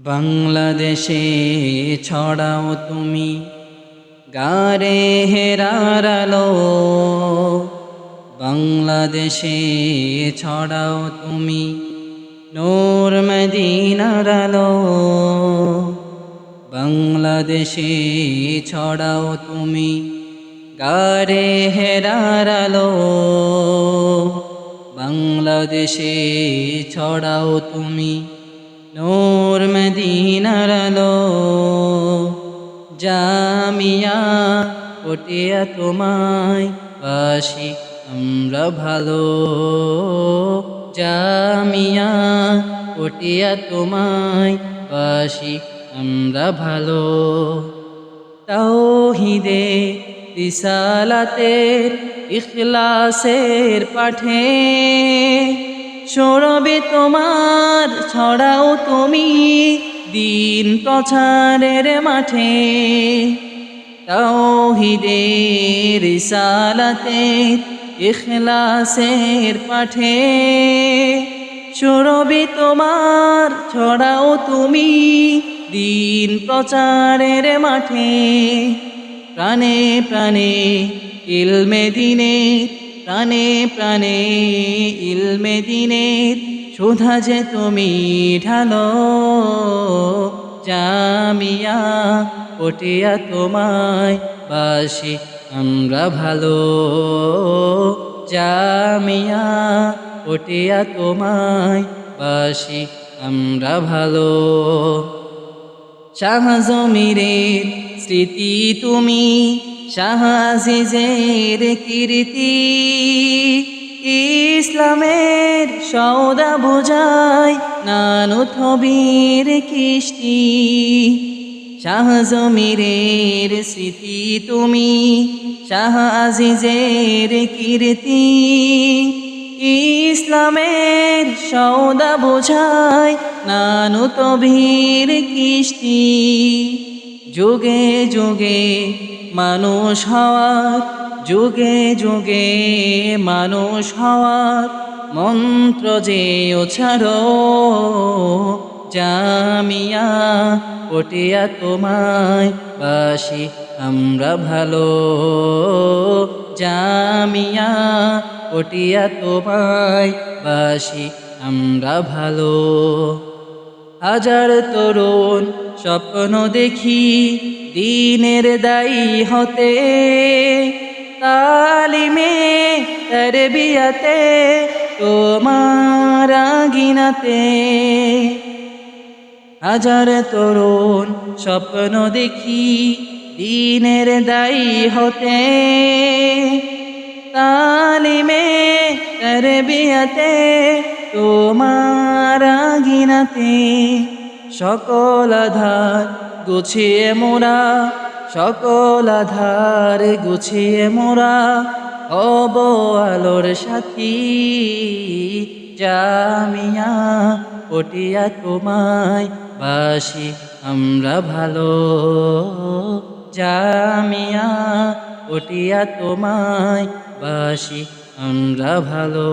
বাংলাদেশে ছড়াও তুমি গারে হেরার আলো। বাংলাদেশে ছড়াও তুমি নূর মদিনার আলো। বাংলাদেশে ছড়াও তুমি গারে হেরার আলো। বাংলাদেশে ছড়াও তুমি নূর মদিনার আলো। জামিয়া পটিয়া তোমায় বাসি আমরা ভালো। জামিয়া পটিয়া তোমায় বাসি আমরা ভালো। তাওহীদে রিসালাতের ইখলাসের পাঠে সরবে তোমার ছড়াও তুমি দিন প্রচারের মাঠে। তাওহীদে রিসালাতের ইখলাসের পাঠে সরবে তোমার ছড়াও তুমি দিন প্রচারের মাঠে। প্রাণে প্রাণে ইলমে দিনের, প্রাণে প্রাণে ইলমে দিনের সুধা যে তুমি ঢালো। জামিয়া পটিয়া তোমায় বাসি আমরা ভালো। জামিয়া পটিয়া তোমায় বাসি আমরা ভালো। শাহ জমিরের স্মৃতি তুমি, শাহ আজিজের কীর্তি, ইসলামের সওদা বোঝায় নানুথবির কিস্তি। শাহ জমিরের স্মৃতি তুমি, শাহ আজিজের কীর্তি, ইসলামের সওদা বোঝায় নানুথবির কিস্তি। যুগে যুগে মানুষ হওয়ার, যুগে যুগে মানুষ হওয়ার মন্ত্র যে উচ্চারো। জামিয়া পটিয়া তোমায় বাসি আমরা ভালো। জামিয়া পটিয়া তোমায় বাসি আমরা ভালো। হাজার তরুণ স্বপ্ন দেখি দিনের দায়ী হতে, তালিমে তারবিয়াতে তোমার আগিনাতে। হাজার তরুণ স্বপ্ন দেখি দিনের দায়ী হতে, তালিমে তারবিয়াতে তোমার আগিনাতে। সকল আধার গুছিয়ে মোরা, সকল আধার গুছিয়ে মোরা হব আলোর সাথী। জামিয়া পটিয়া তোমায় বাসি আমরা ভালো। জামিয়া পটিয়া তোমায় বাসি আমরা ভালো।